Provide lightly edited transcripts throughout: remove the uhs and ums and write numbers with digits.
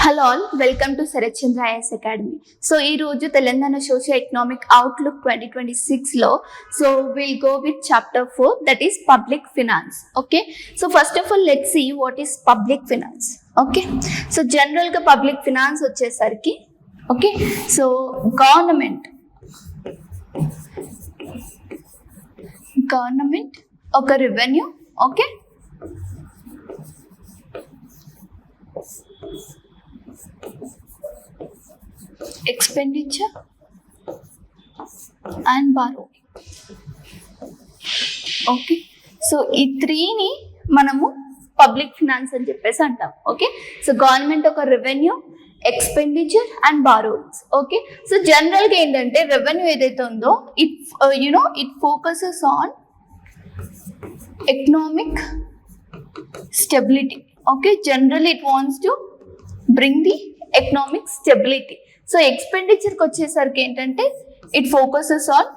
Hello all, welcome to Sarath Chandra IAS Academy. So ee roju Telangana Socio Economic Outlook 2026 lo, so we'll go with chapter 4, that is public finance. Okay, so first of all let's see what is public finance. Okay, so general ga public finance vachesariki, okay, so government oka revenue, okay, expenditure and borrowing. Okay, so ఈ త్రీని మనము public finance అని చెప్పేసి అంటాం. Okay, so government ఒక revenue, expenditure and borrowings. Okay, so జనరల్గా ఏంటంటే revenue ఏదైతే ఉందో it focuses on economic stability. Okay, generally it wants to bring the economic stability. So ఎక్స్పెండిచర్కి వచ్చేసరికి ఏంటంటే it focuses on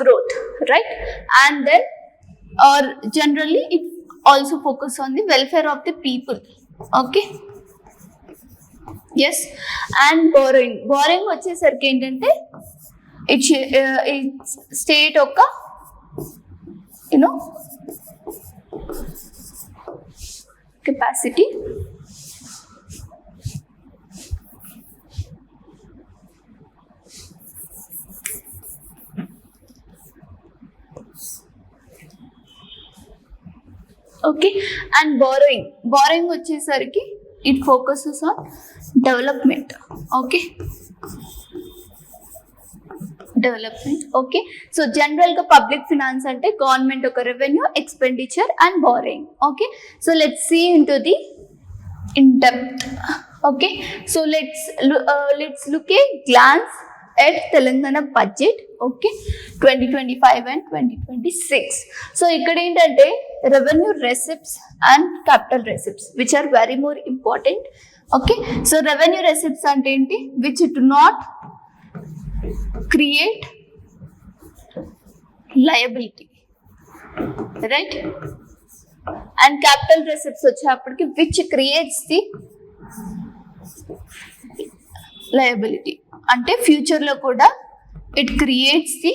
growth, right? And then or generally it also focus on the welfare of the people. Okay, yes. And borrowing వచ్చేసరికి ఏంటంటే it state ఒక capacity okay. And borrowing వచ్చేసరికి it focuses on development. Okay, okay. So జనరల్గా public finance అంటే government ఒక revenue, expenditure and borrowing. Okay, so let's see into the in depth. Okay, so let's look a glance at Telangana budget, okay, 2025 and 2026. So ikkada entante revenue receipts and capital receipts which are very more important. Okay, so revenue receipts ante enti which do not create liability, right? And capital receipts వచ్చేప్పటికి which creates the liability. అంటే ఫ్యూచర్లో కూడా it creates the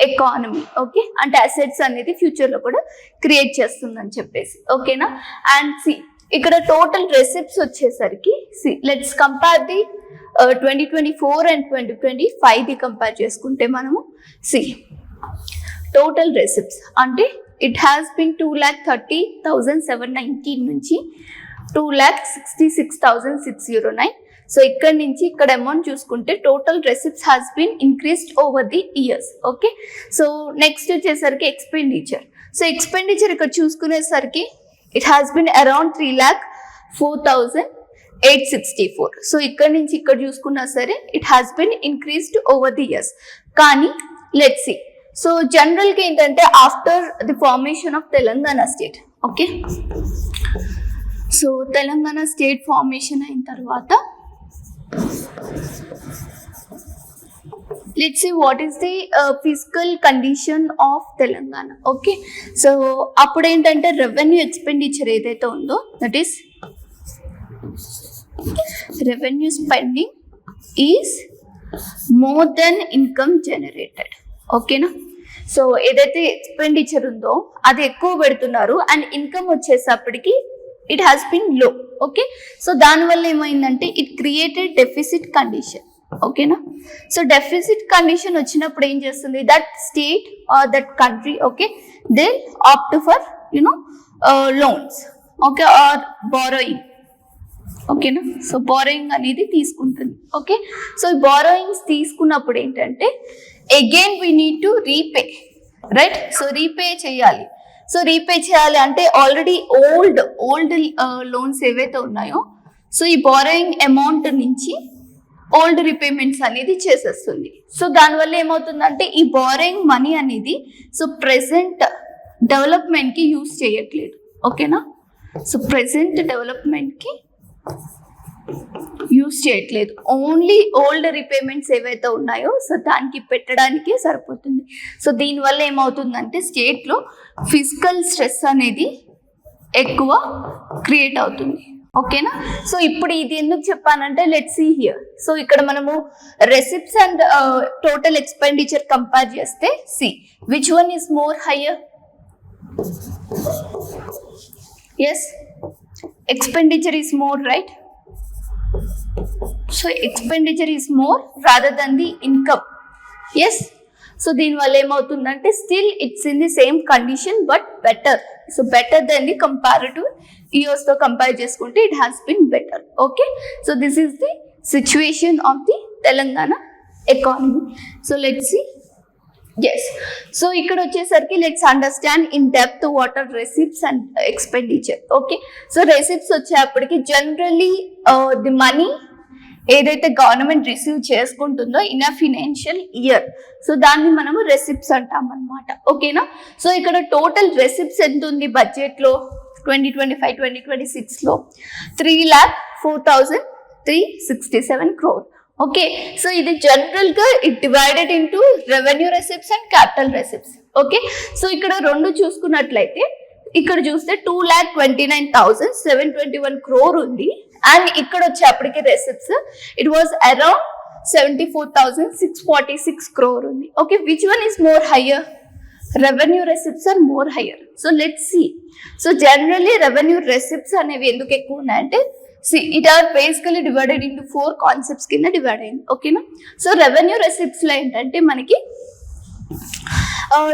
economy. Okay, అంటే assets అనేది ఫ్యూచర్లో కూడా create చేస్తుందని చెప్పేసి. ఓకేనా? అండ్ సి ఇక్కడ టోటల్ రెసిప్ట్స్ వచ్చేసరికి let's compare the 2024 and 2025 the compare చేసుకుంటే మనము టోటల్ రెసిప్ట్స్ అంటే ఇట్ హ్యాస్ బిన్ 2,30,719 నుంచి 2,66,609. సో ఇక్కడ నుంచి ఇక్కడ అమౌంట్ చూసుకుంటే total receipts has been increased over the years. Okay, so next వచ్చేసరికి ఎక్స్పెండిచర్. సో ఎక్స్పెండిచర్ ఇక్కడ చూసుకునేసరికి it has been around 3,04,864. So ఇక్కడ నుంచి ఇక్కడ చూసుకున్నా సరే it has been increased over the years. కానీ లెట్స్ సీ, సో జనరల్గా ఏంటంటే after the formation of Telangana state, okay, so Telangana state formation అయిన తర్వాత let's see what is the fiscal condition of Telangana. Okay, so అప్పుడు ఏంటంటే రెవెన్యూ ఎక్స్పెండిచర్ ఏదైతే ఉందో that is revenue spending is more than income generated. ఓకేనా? So ఏదైతే expenditure ఉందో అది ఎక్కువ పెడుతున్నారు అండ్ ఇన్కమ్ వచ్చేసప్పటికి it has been low. Okay, so దానివల్ల ఏమైందంటే ఇట్ క్రియేటెడ్ డెఫిసిట్ కండిషన్. ఓకేనా? సో డెఫిసిట్ కండిషన్ వచ్చినప్పుడు ఏం చేస్తుంది that state or that country, okay, they opt for loans, okay, or borrowing. ఓకేనా? సో బారోయింగ్ అనేది తీసుకుంటుంది. ఓకే, సో ఈ బారోయింగ్స్ తీసుకున్నప్పుడు ఏంటంటే again we need to repay, right? So repay చేయాలి. సో రీపే చేయాలి అంటే ఆల్రెడీ ఓల్డ్ లోన్స్ ఏవైతే ఉన్నాయో సో ఈ బారోయింగ్ అమౌంట్ నుంచి ఓల్డ్ రీపేమెంట్స్ అనేది చేసేస్తుంది. సో దానివల్ల ఏమవుతుందంటే ఈ బారోయింగ్ మనీ అనేది సో ప్రెసెంట్ డెవలప్మెంట్కి యూజ్ చేయట్లేదు. ఓకేనా? సో ప్రెసెంట్ డెవలప్మెంట్కి యూజ్ చేయట్లేదు, ఓన్లీ ఓల్డ్ రీపేమెంట్స్ ఏవైతే ఉన్నాయో సో దానికి పెట్టడానికే సరిపోతుంది. సో దీనివల్ల ఏమవుతుందంటే స్టేట్లో ఫిజికల్ స్ట్రెస్ అనేది ఎక్కువ క్రియేట్ అవుతుంది. ఓకేనా. సో ఇప్పుడు ఇది ఎందుకు చెప్పానంటే లెట్స్ సీ హియర్. సో ఇక్కడ మనము receipts and total expenditure compare చేస్తే see which one is more higher? Yes, expenditure is more, right? So expenditure is more rather than the income. Yes, so దీని వల్ల ఏమవుతుందంటే still it's in the same condition but better. So better than the comparative years తో compare చేసుకుంటే it has been better. Okay, so this is the situation of the Telangana economy. So let's see. Yes, so ఇక్కడ వచ్చేసరికి let's understand in depth what are receipts and expenditure. Okay, so receipts వచ్చేప్పటికి generally the money ఏదైతే government receive చేసుకుంటుందో in a financial year, so దాన్ని మనము receipts అంటాం అనమాట. ఓకేనా. సో ఇక్కడ టోటల్ రెసిప్ట్స్ ఎంత ఉంది బడ్జెట్లో 2025-2026లో 3,04,367 crore. ఓకే, సో ఇది జనరల్ గా it divided into revenue receipts and capital receipts. Okay, so ఇక్కడ రెండు చూసుకున్నట్లయితే ఇక్కడ చూస్తే 2,29,721 crore ఉంది. అండ్ ఇక్కడ వచ్చేప్పటికి receipts it was around 74,646 crore ఉంది. Okay, which one is more higher? Revenue receipts are more higher. So let's see. So generally revenue receipts అనేవి ఎందుకు ఎక్కువ ఉన్నాయంటే see it are basically divided into 4 concepts కింద divide అయింది. ఓకేనా. So revenue receipts లో ఏంటంటే మనకి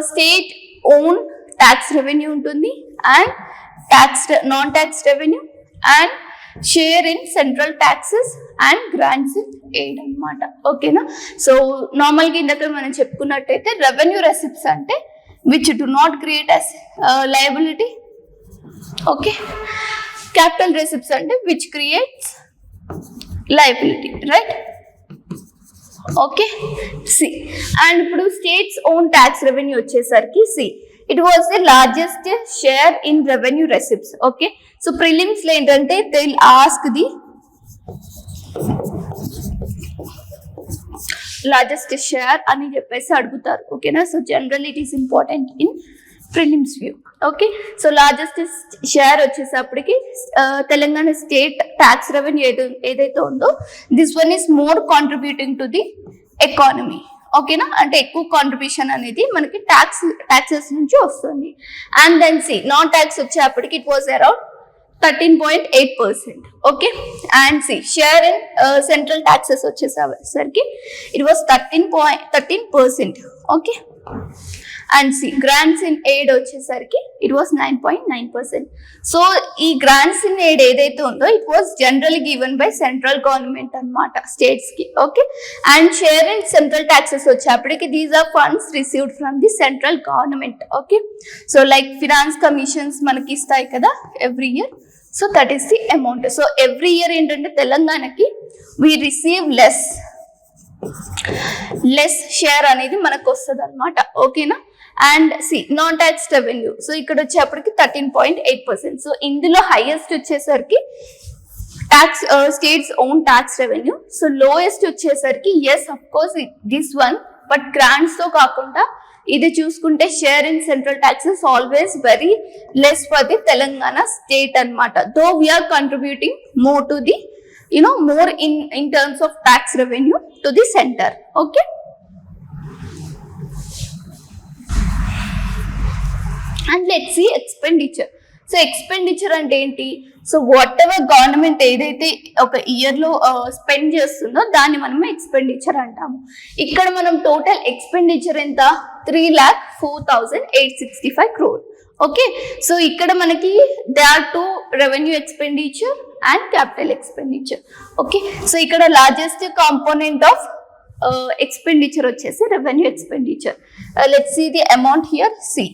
స్టేట్ ఓన్ ట్యాక్స్ రెవెన్యూ ఉంటుంది and tax non tax revenue and share in central taxes and grants in aid అనమాట. ఓకేనా. సో నార్మల్గా ఇందాక మనం చెప్పుకున్నట్టయితే రెవెన్యూ రెసిప్ట్స్ అంటే which do not create as liability. Okay, capital receipts అంటే which creates liability, right? Okay, see, and ఇప్పుడు states own tax revenue వచ్చేసరికి see it was the largest share in revenue receipts. Okay, so prelims లో ఏంటంటే they'll ask the largest share అని చెప్పేసి అడుగుతారు. ఓకేనా. So generally it is important in prelims view. Okay, so largest share వచ్చేసప్పటికి Telangana state tax revenue ఏదైతే ఉందో this one is more contributing to the economy. ఓకేనా, అంటే ఎక్కువ కాంట్రిబ్యూషన్ అనేది మనకి ట్యాక్సెస్ నుంచి వస్తుంది. And then see non tax వచ్చేప్పటికి it was around 13.8%. Okay, and see share in central taxes వచ్చేసరికి it was 13%. Okay, and see grants in aid వచ్చేసరికి ఇట్ వాస్ 9.9%. సో ఈ గ్రాంట్స్ ఇన్ ఎయిడ్ ఏదైతే ఉందో it was generally given by central government అనమాట states కి. Okay, and share in central taxes వచ్చేప్పటికి these are funds received from the central government. Okay, so like finance commissions మనకి ఇస్తాయి కదా every year. So that is the amount. So every year ఏంటంటే తెలంగాణకి we receive less share అనేది మనకు వస్తుంది అనమాట. ఓకేనా. And see non tax revenue, so ఇక్కడ వచ్చేప్పటికి 13.8%. సో ఇందులో హైయెస్ట్ వచ్చేసరికి tax states own tax revenue. So lowest వచ్చేసరికి yes of course this one, but grants తో కాకుండా ఇది చూసుకుంటే share in central taxes always very less for the Telangana state అనమాట. Though we are contributing more to the more in terms of tax revenue to the center. Okay, and let's see expenditure. So expenditure అంటే ఏంటి? So what ever government ఏదైతే ఒక year లో spend చేస్తుందో దాన్ని మనము expenditure అంటాము. ఇక్కడ మనం టోటల్ ఎక్స్పెండిచర్ ఎంత? 3,04,865 crore. ఓకే, సో ఇక్కడ మనకి they are 2 revenue expenditure and capital expenditure. Okay, so ఇక్కడ లార్జెస్ట్ కాంపోనెంట్ ఆఫ్ expenditure వచ్చేసి revenue expenditure. Let's see the amount here. See,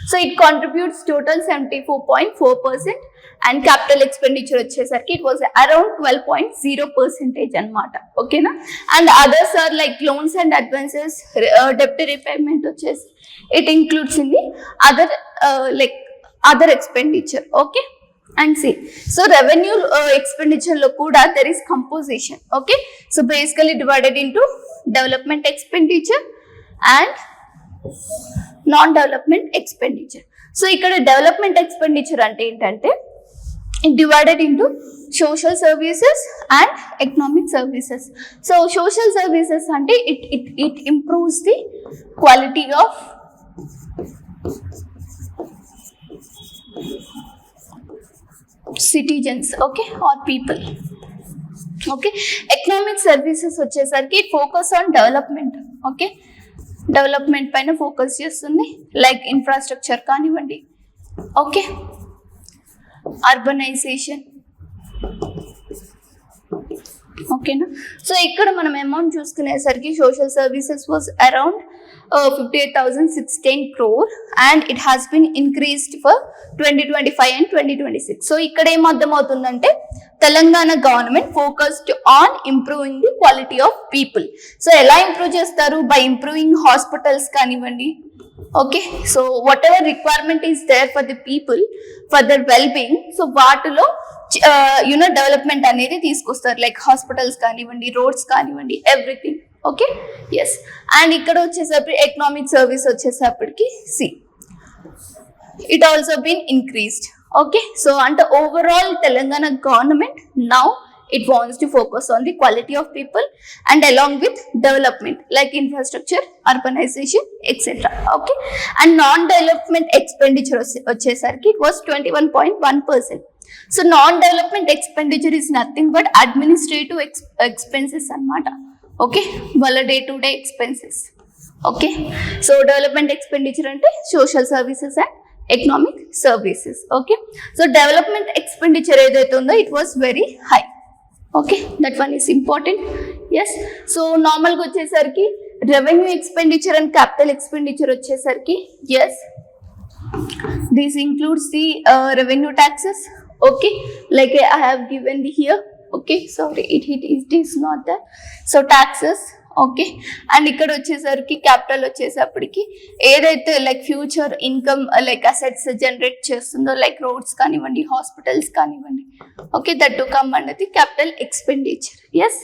so it contributes total 74.4% and capital expenditure వచ్చేసరికి it was around 12.0% అనమాట. ఓకేనా. And others are like loans and advances, డెప్ట్ repayment వచ్చేసి it includes in the other expenditure. Okay, and see, so revenue expenditure lo kuda there is composition. Okay, so basically divided into development expenditure and non development expenditure. So ikkada development expenditure ante entante it divided into social services and economic services. So social services ante it improves the quality of citizens, okay, or people. Okay, economic services వచ్చేసరికి it focus on development. Okay, development పైన focus చేస్తుంది, like infrastructure కానివ్వండి, okay, urbanisation, ఓకేనా. So ఇక్కడ మనం amount చూసుకునేసరికి social services was around 58,016 crore and it has been increased for 2025 and 2026. So ఇక్కడ ఏం అర్థమవుతుందంటే Telangana government focused on improving the quality of people. So ఎలా ఇంప్రూవ్ చేస్తారు? బై ఇంప్రూవింగ్ హాస్పిటల్స్ కానివ్వండి, okay. So whatever requirement is there for the people for their well being, so వాటిలో development అనేది తీసుకొస్తారు, like hospitals కానివ్వండి, roads కానివ్వండి, everything, okay, yes. And ఇక్కడ వచ్చేసరికి ఎకనామిక్ సర్వీస్ వచ్చేసప్పటికి it also been increased, okay. So అంటే overall Telangana government now it wants to focus on the quality of people and along with development like infrastructure, urbanization, etc. Okay, and non-development expenditure vachesarki it was 21.1%. So non-development expenditure is nothing but administrative expenses anamata, okay, wala day to day expenses, okay. So development expenditure ante social services and economic services, okay. So development expenditure edaithe undo it was very high, okay, that one is important, yes. So normal ga vachesarki revenue expenditure and capital expenditure vachesarki, yes, this includes the revenue taxes, okay, like I have given the here, okay, sorry, it is not that. So taxes, okay. And ఇక్కడ వచ్చేసరికి capital వచ్చేసప్పటికి ఏదైతే like future income like assets generate చేస్తుందో, like roads కానివ్వండి, hospitals కానివ్వండి, okay, that to come అన్నది capital expenditure, yes.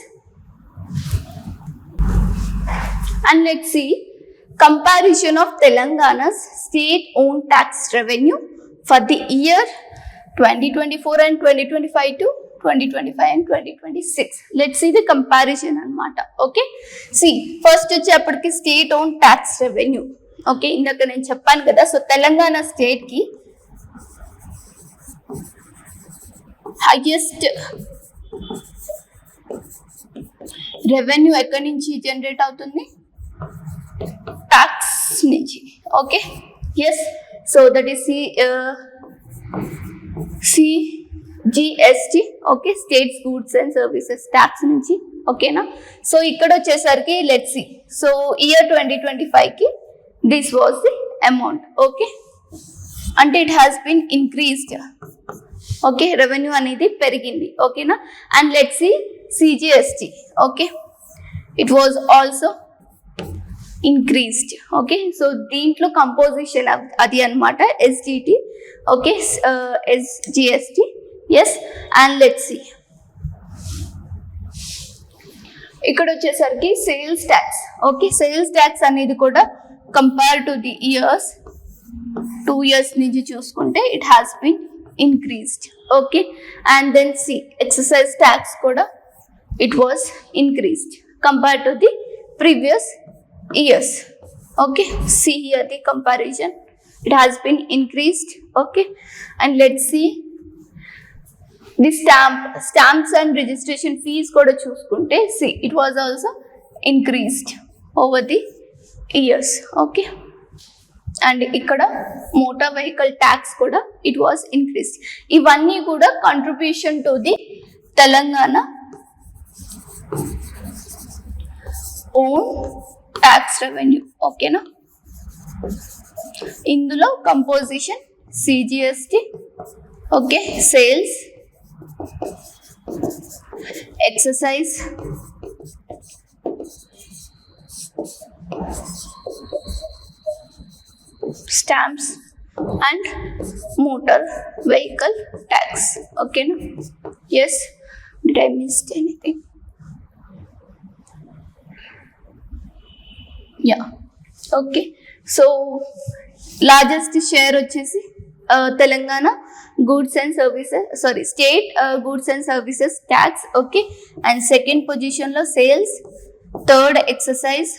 And let's see comparison of Telangana's state own tax revenue for the year 2024 and 2025 to 2025 and 2026. Let's see the comparison anamata, okay. See, first వచ్చేప్పటికి state own tax revenue, okay. ఇందాక నేను చెప్పాను కదా, so Telangana state కి highest revenue ఎక్కడి నుంచి generate అవుతుంది? Tax నుంచి, okay, yes. So that is CGST, okay, states goods and services tax నుంచి, ఓకేనా. సో ఇక్కడ వచ్చేసరికి లెట్స్ సి, సో ఇయర్ 2025 కి this was the amount, okay, అంటే it has been increased, okay, revenue అనేది పెరిగింది, ఓకేనా. And let's see CGST, okay, it was also increased, okay. So దీంట్లో కంపోజిషన్ అది అనమాట SGT, okay, SGST, yes. And let's see ఇక్కడ వచ్చేసరికి sales tax, okay. Sales tax అనేది కూడా compare to the years 2 years నుంచి చూసుకుంటే it has been increased, okay. And then see excise tax కూడా it was increased compare to the previous years, okay. See here the comparison, it has been increased, okay. And let's see the stamps and registration fees kuda chusukunte, see it was also increased over the years, okay. And ikkada motor vehicle tax kuda it was increased. Ivanni kuda contribution to the Telangana own tax revenue, ఓకేనా. ఇందులో composition CGST, okay, sales, excise, stamps and motor vehicle tax, ఓకేనా, yes. Did I miss anything? Yeah, okay. So largest share వచ్చేసి Telangana goods and services, state goods and services tax. Okay, and second position lo sales, third excise,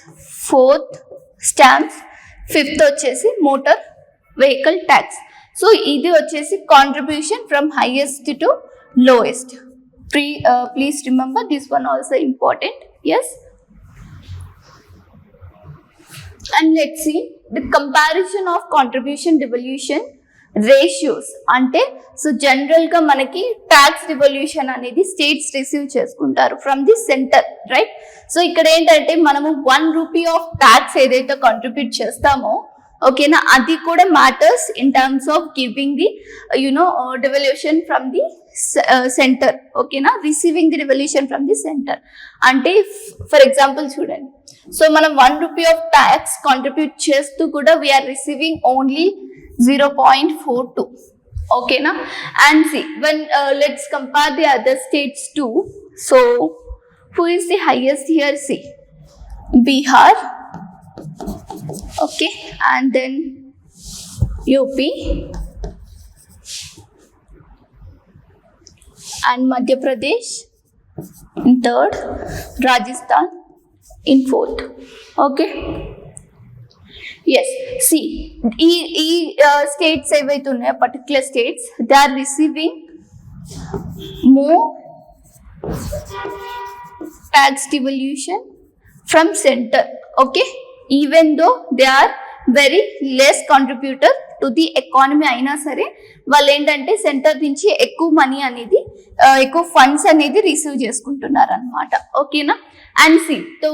fourth stamps, fifth వచ్చేసి motor vehicle tax. So ఇది వచ్చేసి contribution from highest to lowest. Please remember this one also important. Yes, and let's see the comparison of contribution devolution ratios. అంటే so general గా మనకి tax devolution అనేది states receive చేసుకుంటారు from the centre, right? So ఇక్కడ ఏంటంటే మనము 1 rupee of tax ఏదైతే contribute చేస్తామో, ఓకేనా, అది కూడా matters in terms of giving the devolution from the centre, ఓకేనా, receiving the devolution from the centre. అంటే ఫర్ ఎగ్జాంపుల్ చూడండి, సో మనం 1 రూపీ ఆఫ్ ట్యాక్స్ కాంట్రిబ్యూట్ చేస్తూ కూడా వీఆర్ రిసీవింగ్ ఓన్లీ 0.42, ఓకేనా. And see when let's compare the other states too. So who is the highest here? See, Bihar, okay, and then UP and Madhya Pradesh in third, Rajasthan in fourth. Okay, yes, see, ఈ states ఏవైతే ఉన్నాయో particular states, they are receiving more tax devolution from center, okay, even though they are very less contributor to the economy అయినా సరే వాళ్ళు ఏంటంటే centre నుంచి ఎక్కువ money అనేది ఎక్కువ ఫండ్స్ అనేది రిసీవ్ చేసుకుంటున్నారు అనమాట, ఓకేనా. అండ్ సి, తో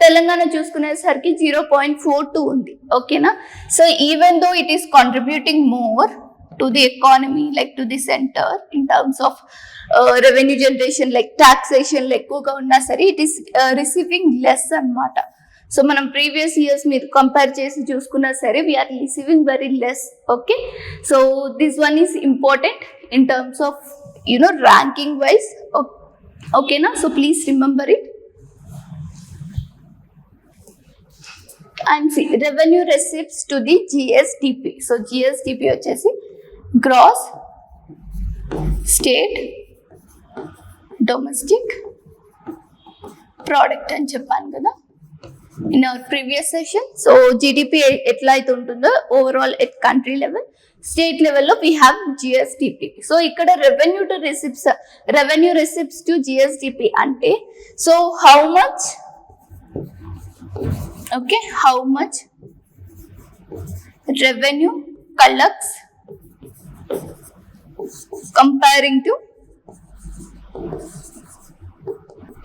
తెలంగాణ చూసుకునేసరికి 0.42 ఉంది, ఓకేనా. So even though it is contributing more to the economy, like to the centre in terms of revenue generation, like taxation ఎక్కువగా ఉన్నా సరే ఇట్ ఈస్ రిసీవింగ్ లెస్ అనమాట. సో మనం ప్రీవియస్ ఇయర్స్ మీరు కంపేర్ చేసి చూసుకున్నా సరే we are receiving very less, okay. So this one is important in terms of ranking wise, ఓకేనా. So please remember it. And see, revenue receipts to the GSDP. So GSDP వచ్చేసి gross state domestic product అని చెప్పాను కదా in our previous session. So GDP ఎట్లా అయితే ఉంటుందో overall at country level, state level లో we have GSDP. So ఇక్కడ revenue receipts to GSDP అంటే so how much, okay, how much revenue collects comparing to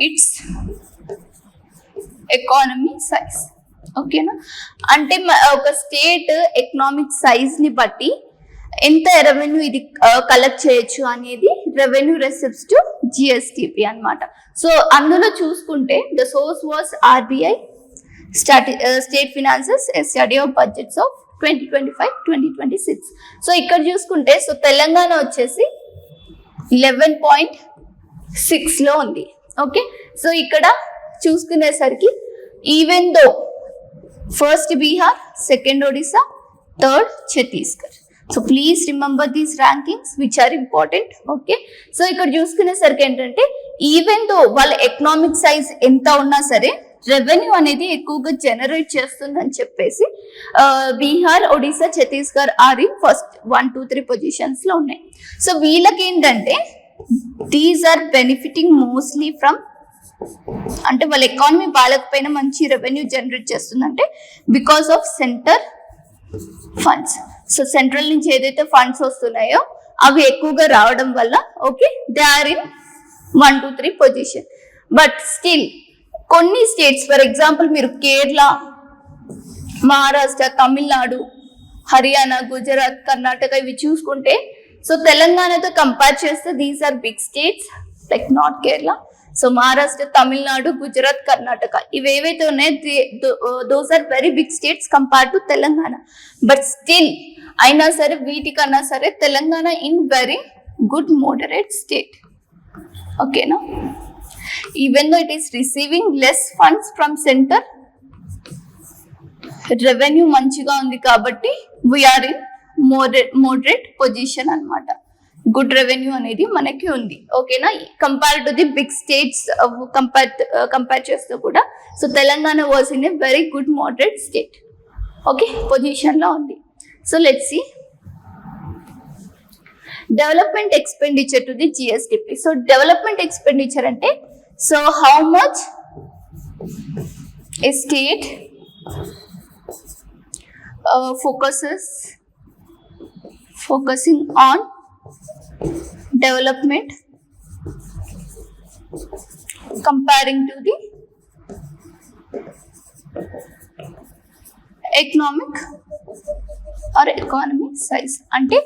its economy size, ఓకేనా. అంటే ఒక state economic size ని బట్టి ఎంత రెవెన్యూ ఇది కలెక్ట్ చేయొచ్చు అనేది రెవెన్యూ రెసిప్ట్స్ టు జిఎస్టిపి అన్నమాట. సో అందులో చూసుకుంటే the source was RBI State Finances, a study of budgets of 2025-2026. So ఇక్కడ చూసుకుంటే సో తెలంగాణ వచ్చేసి 11.6 లో ఉంది, ఓకే. సో ఇక్కడ చూసుకునేసరికి even though first Bihar, second Odisha, third Chhattisgarh. So please remember these rankings which are important, okay. So ఇక్కడ చూసుకునేసరికి ఏంటంటే ఈవెన్ దో వాళ్ళ ఎకనామిక్ సైజ్ ఎంత ఉన్నా సరే రెవెన్యూ అనేది ఎక్కువగా జనరేట్ చేస్తుందని చెప్పేసి Bihar, Odisha, Chhattisgarh are in first 1, 2, 3 positions లో ఉన్నాయి. సో వీళ్ళకి ఏంటంటే these are benefiting mostly from, అంటే వాళ్ళ ఎకానమీ బాగాలేకపోయినా మంచి రెవెన్యూ జనరేట్ చేస్తుందంటే because of centre funds. So central నుంచి ఏదైతే ఫండ్స్ వస్తున్నాయో అవి ఎక్కువగా రావడం వల్ల, okay, they are in 1, 2, 3 position. But still కొన్ని స్టేట్స్, ఫర్ ఎగ్జాంపుల్ మీరు కేరళ, మహారాష్ట్ర, తమిళనాడు, హర్యానా, గుజరాత్, కర్ణాటక ఇవి చూసుకుంటే సో తెలంగాణతో కంపేర్ చేస్తే these are big states like not Kerala. So Maharashtra, Tamil Nadu, Gujarat, Karnataka ఇవి ఏవైతే ఉన్నాయో those are very big states compare to Telangana. But still అయినా సరే వీటికన్నా సరే Telangana in very good moderate state, ఓకేనా. Even though it is receiving less funds from center, revenue మంచిగా ఉంది కాబట్టి we are in moderate position అన్నమాట. గుడ్ రెవెన్యూ అనేది మనకి ఉంది, ఓకేనా. Compare to the big states compare చేస్తూ కూడా so Telangana was in a very good moderate state, okay, position లో ఉంది. So let's see development expenditure to the GSDP. So development expenditure అంటే so how much a state focusing on development comparing to the economic or economy size. అంటే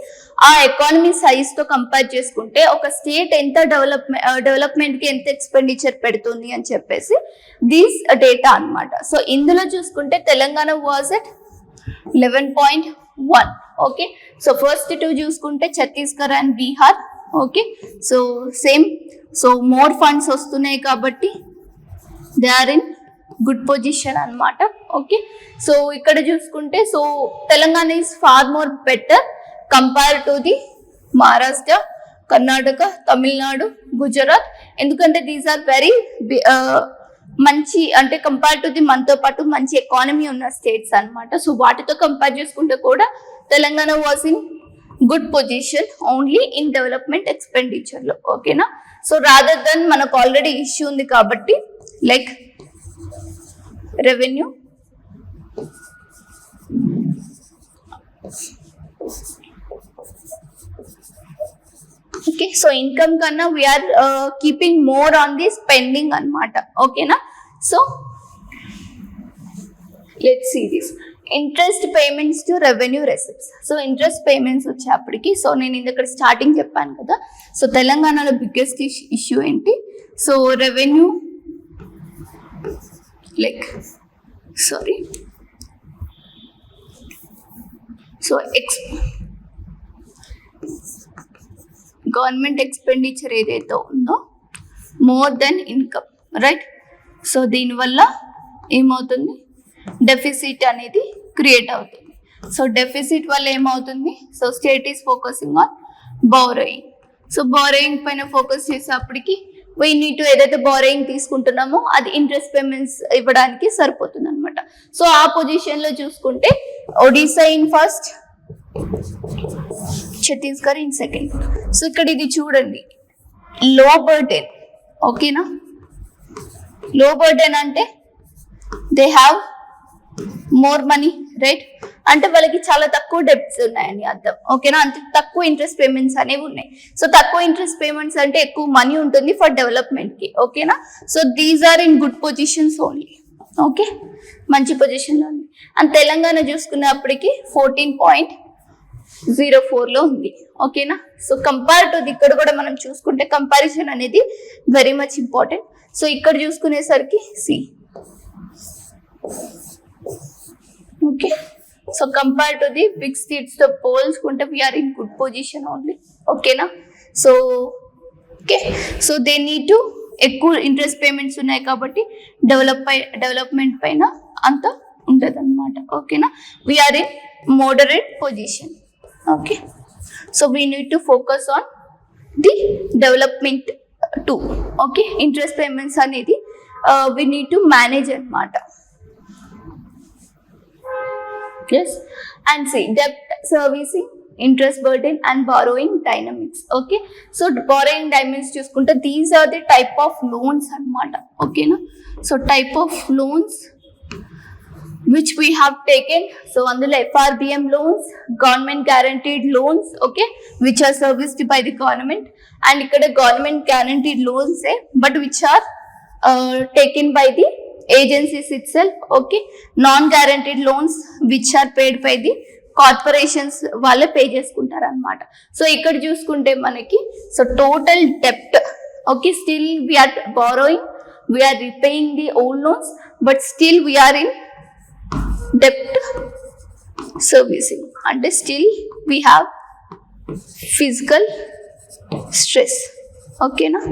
ఆ economy size తో compare చేసుకుంటే ఒక state ఎంత development కి ఎంత expenditure పెడుతుంది అని చెప్పేసి దీస్ డేటా అన్నమాట. సో ఇందులో చూసుకుంటే Telangana was at 11.1, okay. So first two చూసుకుంటే Chhattisgarh and Bihar, okay. So same, so more funds వస్తున్నాయి కాబట్టి they are in good position అన్నమాట, ఓకే. సో ఇక్కడ చూసుకుంటే so Telangana is far more better compare to the Maharashtra, Karnataka, Tamil Nadu, Gujarat. ఎందుకంటే దీస్ ఆర్ వెరీ మంచి అంటే compare to the మనతో పాటు మంచి ఎకానమీ ఉన్న స్టేట్స్ అన్నమాట. సో వాటితో కంపేర్ చేసుకుంటే కూడా Telangana was in good position only in development expenditure లో, ఓకేనా. సో రాదర్ దెన్ మనకు ఆల్రెడీ ఇష్యూ ఉంది కాబట్టి like revenue, okay. So income కన్నా we are keeping more on the spending అన్నమాట, ఓకేనా. So let's see this interest payments to revenue receipts. So interest payments వచ్చేప్పటికి so నేను ఇక్కడ స్టార్టింగ్ చెప్పాను కదా, సో తెలంగాణలో బిగ్గెస్ట్ ఇష్యూ ఏంటి, so revenue like sorry so government expenditure ఏదైతే ఉందో more than income, right. So దీనివల్ల ఏమవుతుంది, డెఫిసిట్ అనేది క్రియేట్ అవుతుంది. సో డెఫిసిట్ వల్ల ఏమవుతుంది, so state is focusing on borrowing. So borrowing పైన ఫోకస్ చేసేప్పటికి వీ నీడ్ టు ఏదైతే బారోయింగ్ తీసుకుంటున్నామో అది ఇంట్రెస్ట్ పేమెంట్స్ ఇవ్వడానికి సరిపోతుంది అనమాట. సో ఆ పొజిషన్ లో చూసుకుంటే Odisha in first, Chhattisgarh in second. So ఇక్కడ ఇది చూడండి లో బర్డెన్, ఓకేనా. లో బర్డెన్ అంటే they have more money, right. అంటే వాళ్ళకి చాలా తక్కువ డెబ్ట్స్ ఉన్నాయని అర్థం, ఓకేనా. అంతే తక్కువ ఇంట్రెస్ట్ పేమెంట్స్ అనేవి ఉన్నాయి. సో తక్కువ ఇంట్రెస్ట్ పేమెంట్స్ అంటే ఎక్కువ మనీ ఉంటుంది ఫర్ డెవలప్మెంట్ కి, ఓకేనా. So these are in good positions only, okay, మంచి పొజిషన్ లో ఉంది. అండ్ తెలంగాణ చూసుకున్నప్పటికి 14.04 లో ఉంది, ఓకేనా. సో కంపేర్ టు ఇక్కడ కూడా మనం చూసుకుంటే కంపారిజన్ అనేది వెరీ మచ్ ఇంపార్టెంట్. సో ఇక్కడ చూసుకునేసరికి see, okay. So compare to the big states తో పోల్చుకుంటే we are in good position only, ఓకేనా. So okay, so they need to ఎక్కువ ఇంట్రెస్ట్ పేమెంట్స్ ఉన్నాయి కాబట్టి డెవలప్మెంట్ పైన అంత ఉండదు అనమాట, ఓకేనా. We are in moderate position, okay. So we need to focus on the development too, okay. Interest payments అనేది వీ నీడ్ టు మేనేజ్ అనమాట. Yes, and see debt servicing, interest burden and borrowing dynamics, okay. So borrowing dynamics చూసుకుంటే these are the type of loans అన్నమాట, okay na. So type of loans which we have taken, so అందులో FRBM loans, government guaranteed loans, okay, which are serviced by the government, and ఇక్కడ government guaranteed loans but which are taken by the agencies itself, okay. Non guaranteed loans which are paid by the corporations వాళ్ళే pay చేసుకుంటారు అనమాట. So ఇక్కడ చూసుకుంటే మనకి so total డెప్ట్, okay, still we are borrowing, we are రిపేయింగ్ the old loans, but still we are in డెప్ట్ servicing, అంటే still we have physical stress, ఓకేనా.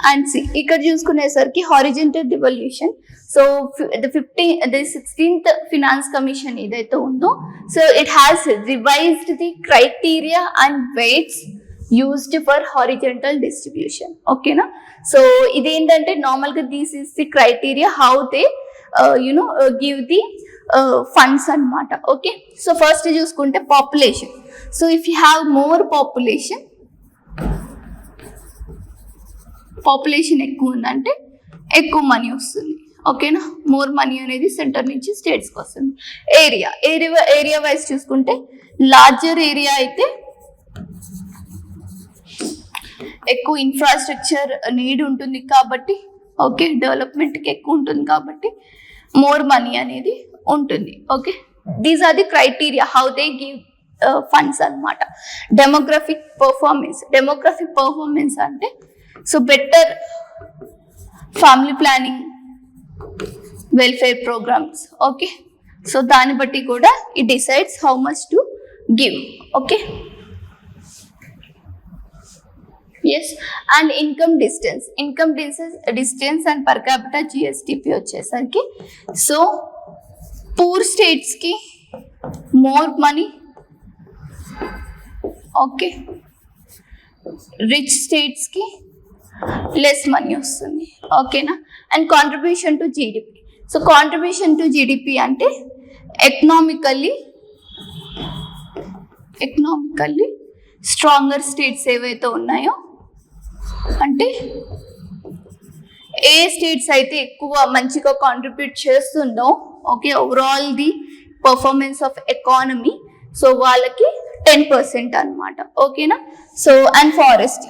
And see ఇక్కడ చూసుకునేసరికి horizontal devolution. So the 16th finance commission ఏదైతే ఉందో, so it has revised the criteria and weights used for horizontal distribution. ఓకేనా? So ఇదేంటంటే నార్మల్గా this is the criteria how they give the funds అన్నమాట. Okay, so first చూసుకుంటే population. So if you have more population ఎక్కువ ఉందంటే ఎక్కువ money వస్తుంది. ఓకేనా? మోర్ మనీ అనేది సెంటర్ నుంచి స్టేట్స్కి వస్తుంది. ఏరియా వైజ్ చూసుకుంటే లార్జర్ ఏరియా అయితే ఎక్కువ ఇన్ఫ్రాస్ట్రక్చర్ నీడ్ ఉంటుంది కాబట్టి, ఓకే, డెవలప్మెంట్కి ఎక్కువ ఉంటుంది కాబట్టి మోర్ మనీ అనేది ఉంటుంది. Okay, these are the criteria how they give funds అన్నమాట. డెమోగ్రఫిక్ పర్ఫార్మెన్స్ అంటే so better family planning, welfare programmes. Okay, so దాన్ని బట్టి కూడా it decides how much to give. Okay, yes. And income distance and per capita GSDP వచ్చేసరికి so poor స్టేట్స్కి more money, okay, rich స్టేట్స్కి less money వస్తుంది. ఓకేనా? And contribution to GDP. So contribution to GDP అంటే economically stronger states ఏవైతే ఉన్నాయో, అంటే ఏ states అయితే ఎక్కువ మంచిగా కాంట్రిబ్యూట్ చేస్తుందో, okay, overall the performance of economy, so వాళ్ళకి 10% అన్నమాట. ఓకేనా? So and forest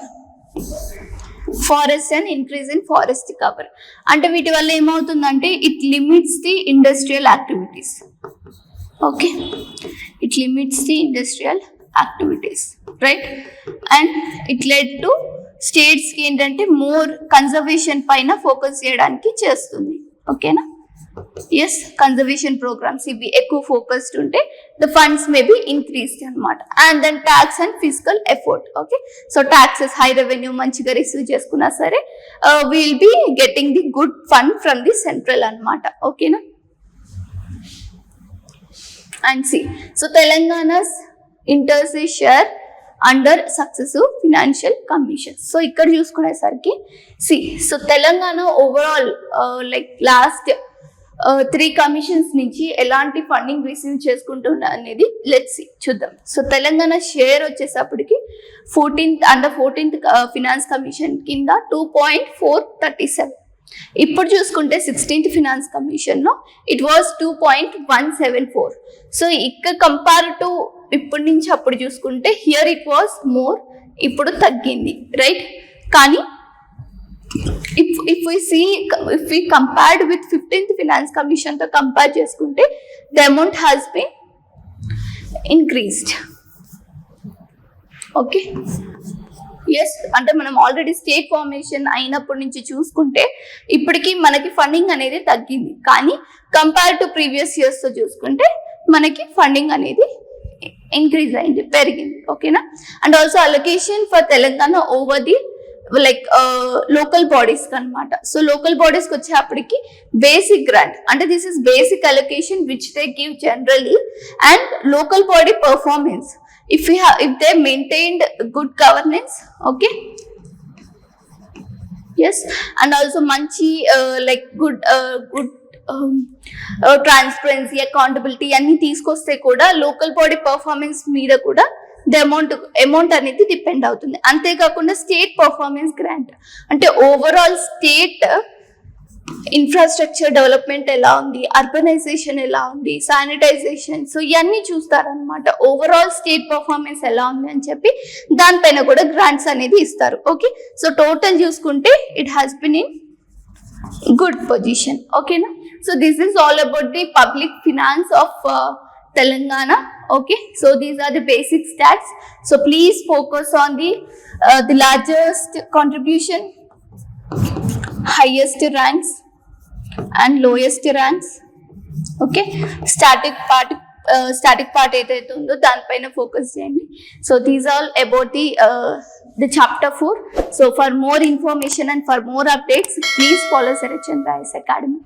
and increase in forest cover అంటే వీటి వల్ల ఏమవుతుందంటే it limits the industrial activities. Okay, it limits the industrial activities, right? And it led to స్టేట్స్కి ఏంటంటే more conservation పైన ఫోకస్ చేయడానికి చేస్తుంది. ఓకేనా? ఎస్, కన్జర్వేషన్ ప్రోగ్రామ్స్ ఇవి ఎక్కువ ఫోకస్డ్ ఉంటే the funds may be increased అనమాట. And then tax and fiscal effort. Okay, so taxes high revenue మంచిగా రిసీవ్ చేసుకున్నా సరే will be getting the good fund from the central అనమాట. ఓకేనా? And see so Telangana's inter se share under successive financial commission. So ఇక్కడ చూసుకునేసరికి so Telangana overall like last 3 commissions నుంచి ఎలాంటి funding receive చేసుకుంటున్నా అనేది లెట్స్ చూద్దాం. సో తెలంగాణ షేర్ వచ్చేసప్పటికి 14th ఫినాన్స్ కమిషన్ కింద 2.437. ఇప్పుడు చూసుకుంటే 16th ఫినాన్స్ కమిషన్లో ఇట్ వాజ్ 2.174. సో ఇక్కడ కంపేర్ టు ఇప్పటి నుంచి అప్పుడు చూసుకుంటే హియర్ ఇట్ వాజ్ మోర్, ఇప్పుడు తగ్గింది, రైట్? కానీ if we compared with 15th finance commission తో కంపేర్ చేసుకుంటే the amount has been increased. Okay, yes, అంటే మనం ఆల్రెడీ స్టేట్ ఫార్మేషన్ అయినప్పటి నుంచి చూసుకుంటే ఇప్పటికీ మనకి ఫండింగ్ అనేది తగ్గింది, కానీ కంపేర్ టు ప్రీవియస్ ఇయర్స్ తో చూసుకుంటే మనకి ఫండింగ్ అనేది ఇంక్రీజ్ అయింది, పెరిగింది. ఓకేనా? And also allocation for Telangana over the like local bodies అనమాట. సో లోకల్ బాడీస్కి వచ్చేప్పటికి బేసిక్ గ్రాంట్ అంటే this is basic allocation which they give generally. And local body performance if they maintained good governance, okay, yes, and also manchi like good transparency, accountability అన్ని తీసుకొస్తే కూడా local body performance మీద కూడా the amount అనేది depend అవుతుంది. అంతేకాకుండా state performance grant అంటే overall state infrastructure development ఎలా ఉంది, అర్బనైజేషన్ ఎలా ఉంది, శానిటైజేషన్, సో ఇవన్నీ చూస్తారనమాట. ఓవరాల్ స్టేట్ పర్ఫార్మెన్స్ ఎలా ఉంది అని చెప్పి దానిపైన కూడా గ్రాంట్స్ అనేది ఇస్తారు. ఓకే, సో టోటల్ చూసుకుంటే it has been in good position. ఓకేనా? So this is all about the public finance of Telangana. Okay, so these are the basic stats. So please focus on the largest contribution, highest ranks and lowest ranks. Okay, static part ఏదైతే ఉందో దానిపైన focus చేయండి. So these all about the the chapter 4. So for more information and for more updates, please follow Sarachandra IAS Academy.